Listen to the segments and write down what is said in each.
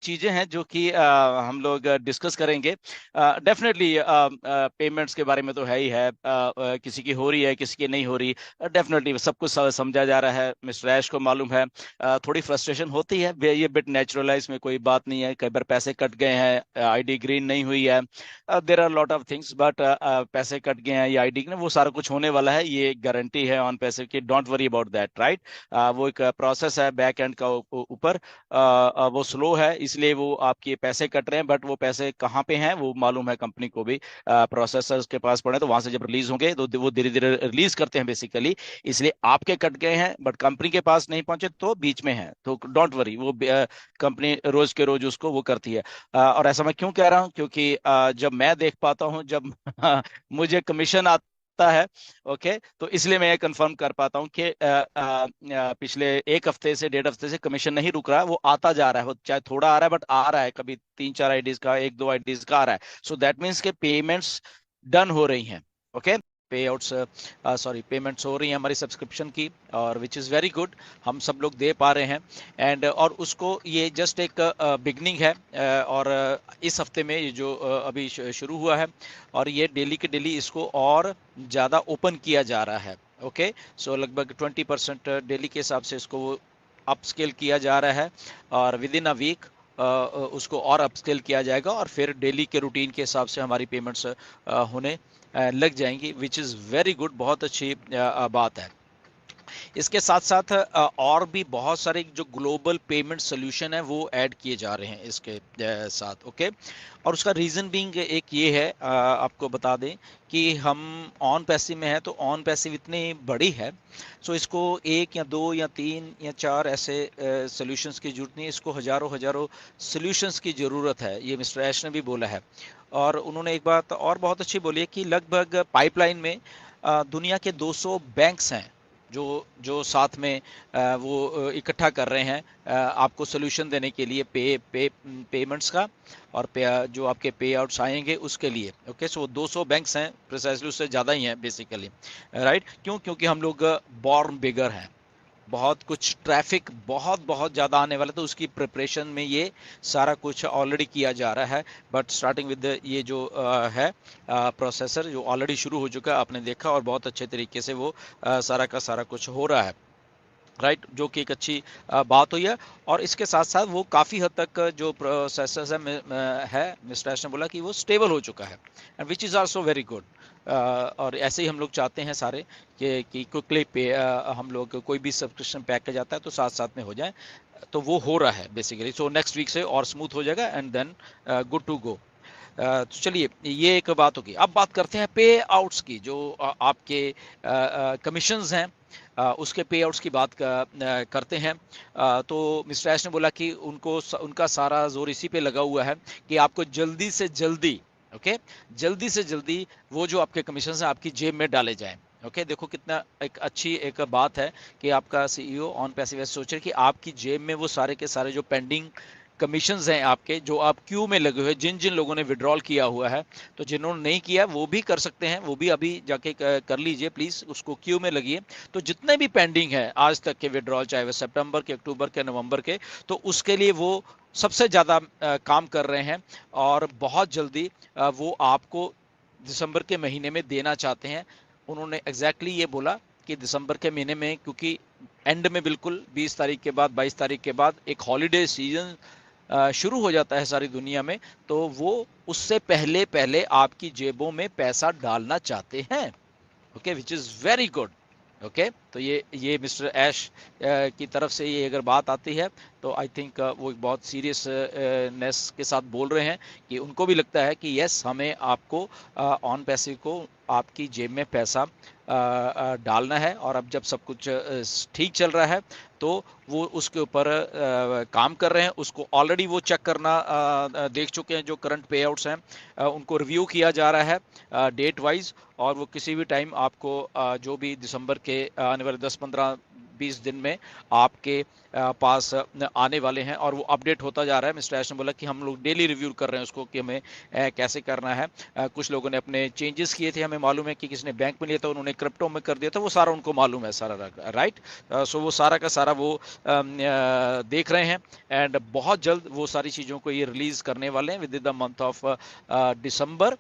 चीजें हैं जो कि हम लोग डिस्कस करेंगे। डेफिनेटली पेमेंट्स के बारे में तो है ही है, किसी की हो रही है किसी की नहीं हो रही। डेफिनेटली सब कुछ समझा जा रहा है, मिस्टर ऐश को मालूम है। थोड़ी फ्रस्ट्रेशन होती है, ये बिट नेचुरलाइज में कोई बात नहीं है। कई बार पैसे कट गए हैं, आईडी ग्रीन नहीं हुई है, there are lot of things, but पैसे कट गए हैं, ये आईडी वो सारा कुछ होने वाला है, ये गारंटी है ऑन पैसे की। Don't worry about that, right. वो एक प्रोसेस है बैक एंड का ऊपर, वो स्लो है इसलिए वो आपके पैसे कट रहे हैं, बट वो पैसे कहाँ पे हैं वो मालूम है कंपनी को भी। प्रोसेसर्स के पास पड़े तो वहां से जब रिलीज होंगे तो वो धीरे धीरे रिलीज करते हैं बेसिकली। इसलिए आपके कट गए हैं बट कंपनी के पास नहीं पहुंचे तो बीच में है, तो डोंट वरी, वो कंपनी रोज के रोज उसको वो करती है। और ऐसा मैं क्यों कह रहा हूँ, क्योंकि जब मैं देख पाता हूँ, जब मुझे कमीशन आता है, ओके, तो इसलिए मैं ये कंफर्म कर पाता हूँ कि पिछले एक हफ्ते से 1.5 हफ्ते से कमीशन नहीं रुक रहा है, वो आता जा रहा है। वो चाहे थोड़ा आ रहा है बट आ रहा है, कभी 3-4 आईडीज का, 1-2 आईडीज का आ रहा है। सो दैट मीन्स के पेमेंट्स डन हो रही हैं, ओके। पे आउट्स, सॉरी, पेमेंट्स हो रही हैं हमारी सब्सक्रिप्शन की, और विच इज़ वेरी गुड, हम सब लोग दे पा रहे हैं। एंड और उसको ये जस्ट एक बिगनिंग है, और इस हफ्ते में ये जो अभी शुरू हुआ है, और ये डेली के डेली इसको और ज़्यादा ओपन किया जा रहा है, ओके। सो लगभग 20% डेली के हिसाब से इसको वो अपस्केल किया जा रहा है, और विद इन अ वीक उसको और अपस्केल किया जाएगा, और फिर डेली के रूटीन के हिसाब से हमारी पेमेंट्स होने लग जाएंगी, विच इज़ वेरी गुड, बहुत अच्छी बात है। इसके साथ साथ और भी बहुत सारे जो ग्लोबल पेमेंट सोल्यूशन है वो ऐड किए जा रहे हैं इसके साथ, ओके। और उसका रीज़न बीइंग एक ये है, आपको बता दें कि हम ऑन पैसिव में है, तो ऑन पैसिव इतनी बड़ी है, सो इसको एक या दो या तीन या चार ऐसे सोल्यूशंस की जरूरत नहीं है, इसको हजारों हजारों सोल्यूशंस की ज़रूरत है, ये मिस्टर ऐश ने भी बोला है। और उन्होंने एक बात और बहुत अच्छी बोली है कि लगभग पाइपलाइन में दुनिया के 200 बैंक्स हैं जो जो साथ में वो इकट्ठा कर रहे हैं आपको सोल्यूशन देने के लिए, पेमेंट्स का, और जो आपके पे आउट्स आएंगे उसके लिए, ओके। सो 200 बैंक्स हैं, प्रिसाइसली उससे ज़्यादा ही हैं बेसिकली, राइट। क्यों? क्योंकि हम लोग बॉर्न बिगर हैं, बहुत कुछ ट्रैफिक बहुत बहुत ज़्यादा आने वाला, तो उसकी प्रिपरेशन में ये सारा कुछ ऑलरेडी किया जा रहा है। बट स्टार्टिंग विद ये जो है प्रोसेसर जो ऑलरेडी शुरू हो चुका है, आपने देखा, और बहुत अच्छे तरीके से वो सारा का सारा कुछ हो रहा है, राइट, जो कि एक अच्छी बात हुई है। और इसके साथ साथ वो काफ़ी हद तक जो प्रोसेसर्स है मिस्टर ऐश ने बोला कि वो स्टेबल हो चुका है, and which is also very good. और ऐसे ही हम लोग चाहते हैं सारे कि क्विकली पे हम लोग कोई भी सब्सक्रिप्शन पैकेज आता है तो साथ साथ में हो जाए, तो वो हो रहा है बेसिकली। सो नेक्स्ट वीक से और स्मूथ हो जाएगा, and then good to go. तो चलिए, ये एक बात होगी। अब बात करते हैं पे आउट्स की, जो आपके कमीशंस हैं, उसके पे आउट्स की बात करते हैं। तो मिस्टर ऐश ने बोला कि उनका सारा जोर इसी पे लगा हुआ है कि आपको जल्दी से जल्दी, ओके, जल्दी से जल्दी वो जो आपके कमीशंस हैं आपकी जेब में डाले जाएं, ओके। देखो कितना एक अच्छी एक बात है कि आपका सीईओ ऑन पैसिव सोच रहे कि आपकी जेब में वो सारे के सारे जो पेंडिंग कमीशंस हैं आपके, जो आप क्यू में लगे हुए, जिन जिन लोगों ने विड्रॉल किया हुआ है, तो जिन्होंने नहीं किया वो भी कर सकते हैं, वो भी अभी जाके कर लीजिए प्लीज़, उसको क्यू में लगिए। तो जितने भी पेंडिंग है आज तक के विड्रॉल, चाहे वह सितंबर के, अक्टूबर के, नवंबर के, तो उसके लिए वो सबसे ज़्यादा काम कर रहे हैं, और बहुत जल्दी वो आपको दिसंबर के महीने में देना चाहते हैं। उन्होंने एग्जैक्टली ये बोला कि दिसंबर के महीने में, क्योंकि एंड में बिल्कुल 20 तारीख के बाद, 22 तारीख के बाद एक हॉलीडे सीजन शुरू हो जाता है सारी दुनिया में, तो वो उससे पहले पहले आपकी जेबों में पैसा डालना चाहते हैं, okay, which is very good, okay. तो ये मिस्टर ऐश की तरफ से ये अगर बात आती है तो आई थिंक वो एक बहुत सीरियस नेस के साथ बोल रहे हैं कि उनको भी लगता है कि यस, हमें आपको ऑन पैसिव को आपकी जेब में पैसा डालना है, और अब जब सब कुछ ठीक चल रहा है तो वो उसके ऊपर काम कर रहे हैं। उसको ऑलरेडी वो चेक करना देख चुके हैं, जो करंट पे आउट्स हैं उनको रिव्यू किया जा रहा है डेट वाइज, और वो किसी भी टाइम आपको जो भी दिसंबर के आने वाले 10-15-20 दिन में आपके पास आने वाले हैं और वो अपडेट होता जा रहा है। मिस्टर ऐश ने बोला कि हम लोग डेली रिव्यू कर रहे हैं उसको कि हमें कैसे करना है। कुछ लोगों ने अपने चेंजेस किए थे, हमें मालूम है कि किसी ने बैंक में लिया था, उन्होंने क्रिप्टो में कर दिया था, वो सारा उनको मालूम है सारा, राइट। सो वो सारा का सारा वो देख रहे हैं एंड बहुत जल्द वो सारी चीज़ों को ये रिलीज करने वाले हैं with the month of December.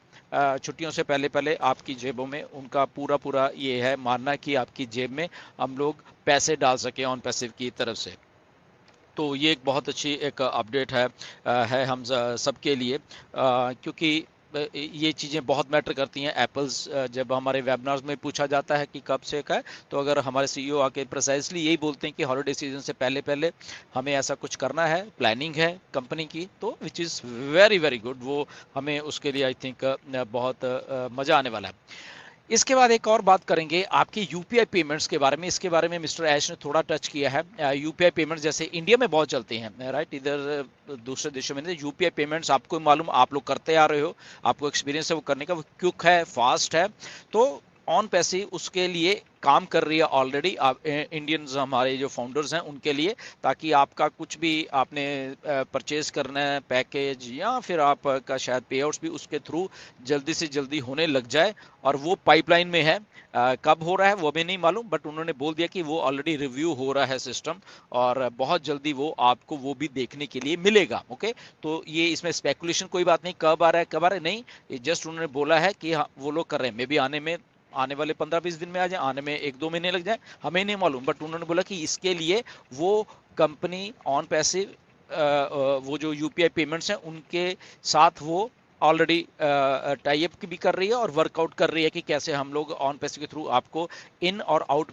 छुट्टियों से पहले पहले आपकी जेबों में उनका पूरा पूरा ये है मानना कि आपकी जेब में हम लोग पैसे डाल सकें ऑन पैसिव की तरफ से। तो ये एक बहुत अच्छी एक अपडेट है हम सबके लिए, क्योंकि ये चीज़ें बहुत मैटर करती हैं। एप्पल्स जब हमारे वेबिनार्स में पूछा जाता है कि कब से का है, तो अगर हमारे सीईओ आके प्रिसाइसली यही बोलते हैं कि हॉलिडे सीजन से पहले पहले हमें ऐसा कुछ करना है, प्लानिंग है कंपनी की, तो which is very very good. वो हमें उसके लिए आई थिंक बहुत मज़ा आने वाला है। इसके बाद एक और बात करेंगे आपकी यूपीआई पेमेंट्स के बारे में। इसके बारे में मिस्टर ऐश ने थोड़ा टच किया है। यूपीआई पेमेंट्स जैसे इंडिया में बहुत चलते हैं, राइट। इधर दूसरे देशों में नहीं। यूपीआई पेमेंट्स आपको मालूम, आप लोग करते आ रहे हो, आपको एक्सपीरियंस है वो करने का, वो क्विक है, फास्ट है। तो ऑन पैसे उसके लिए काम कर रही है ऑलरेडी आप इंडियंस, हमारे जो फाउंडर्स हैं उनके लिए, ताकि आपका कुछ भी आपने परचेज करना है पैकेज या फिर आपका शायद पे आउट्स भी उसके थ्रू जल्दी से जल्दी होने लग जाए। और वो पाइपलाइन में है। कब हो रहा है वो भी नहीं मालूम, बट उन्होंने बोल दिया कि वो ऑलरेडी रिव्यू हो रहा है सिस्टम, और बहुत जल्दी वो आपको वो भी देखने के लिए मिलेगा। ओके, तो ये इसमें स्पेकुलेशन कोई बात नहीं, कब आ रहा है कब आ रहा है नहीं, ये जस्ट उन्होंने बोला है कि हाँ वो लोग कर रहे हैं। मे बी आने वाले 15-20 दिन में आ जाए, आने में 1-2 महीने लग जाए, हमें नहीं मालूम, बट उन्होंने बोला कि इसके लिए वो कंपनी ऑन पैसे वो जो यूपीआई पेमेंट्स हैं उनके साथ वो ऑलरेडी टाई अप भी कर रही है और वर्कआउट कर रही है कि कैसे हम लोग ऑन पैसे के थ्रू आपको इन और आउट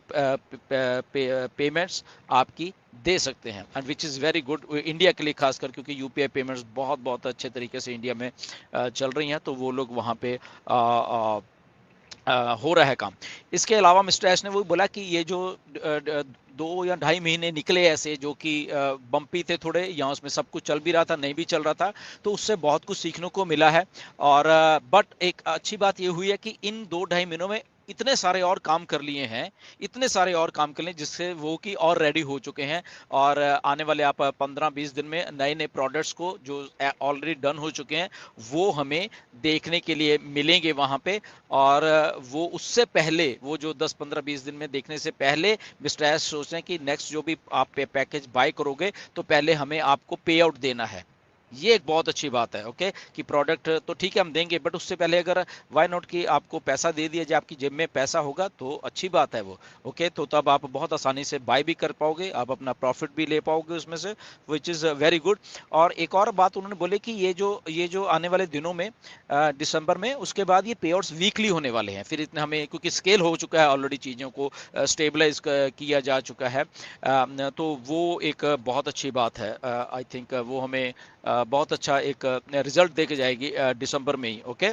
पेमेंट्स आपकी दे सकते हैं, and which is very good India के लिए खासकर, क्योंकि यूपीआई पेमेंट्स बहुत बहुत अच्छे तरीके से इंडिया में चल रही हैं, तो वो लोग वहाँ पे हो रहा है काम। इसके अलावा मिस्टर एश ने वो बोला कि ये जो 2 या ढाई महीने निकले ऐसे जो कि बम्पी थे थोड़े, या उसमें सब कुछ चल भी रहा था नहीं भी चल रहा था, तो उससे बहुत कुछ सीखने को मिला है। और बट एक अच्छी बात ये हुई है कि इन 2-2.5 महीनों में इतने सारे और काम कर लिए हैं, इतने सारे और काम कर लिए जिससे वो कि और रेडी हो चुके हैं। और आने वाले आप 15-20 दिन में नए नए प्रोडक्ट्स को जो ऑलरेडी डन हो चुके हैं वो हमें देखने के लिए मिलेंगे वहां पे। और वो उससे पहले, वो जो 10-15-20 दिन में देखने से पहले मिस्टर एस सोच रहे हैं कि नेक्स्ट जो भी आप पैकेज बाय करोगे तो पहले हमें आपको पे आउट देना है। ये एक बहुत अच्छी बात है। ओके, कि प्रोडक्ट तो ठीक है हम देंगे, बट उससे पहले अगर वाई नॉट कि आपको पैसा दे दिया जाए, आपकी जेब में पैसा होगा तो अच्छी बात है वो। ओके, तो तब आप बहुत आसानी से बाय भी कर पाओगे, आप अपना प्रॉफिट भी ले पाओगे उसमें से, विच इज़ वेरी गुड। और एक और बात उन्होंने बोले कि ये जो आने वाले दिनों में दिसंबर में, उसके बाद ये पे आउट्स वीकली होने वाले हैं। फिर इतने हमें, क्योंकि स्केल हो चुका है ऑलरेडी, चीज़ों को स्टेबलाइज किया जा चुका है, तो वो एक बहुत अच्छी बात है। आई थिंक वो हमें बहुत अच्छा एक रिजल्ट दे के जाएगी दिसंबर में ही। ओके,